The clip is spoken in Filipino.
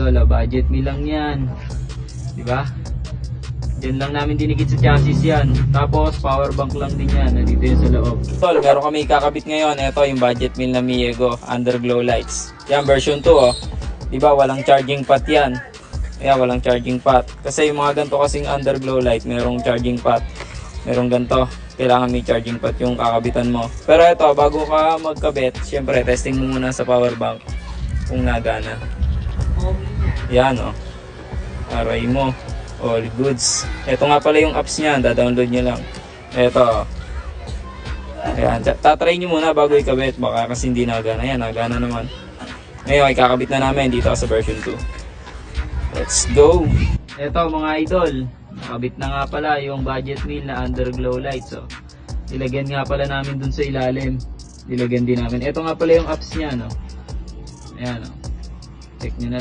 Lola, budget meal lang yan. Diba? Diyan lang namin dinikit sa chassis yan. Tapos power bank lang din yan. Nandito yan sa loob. Tol, meron kami kakabit ngayon. Ito yung budget meal na Miego Underglow lights. Yan version 2 oh. Diba walang charging pot yan. Kaya walang charging pot. Kasi yung mga ganito kasing underglow light, merong charging pot. Merong ganito. Kailangan may charging pot yung kakabitan mo. Pero ito, bago ka magkabit, syempre testing mo muna sa power bank kung nagana. Yan oh. Aray mo. All goods. Ito nga pala yung apps niya, da-download nyo lang. Ito. Ayan, tatry nyo muna bago ikabit. Baka kasi hindi nagana. Ayan, nagana naman. Ngayon, ikakabit na namin dito sa version 2. Let's go! Ito mga idol, nakabit na nga pala yung budget meal na underglow lights. So, ilagyan nga pala namin dun sa ilalim. Ilagyan din namin. Ito nga pala yung apps niya, no? Ayan, no? Check nyo na lang.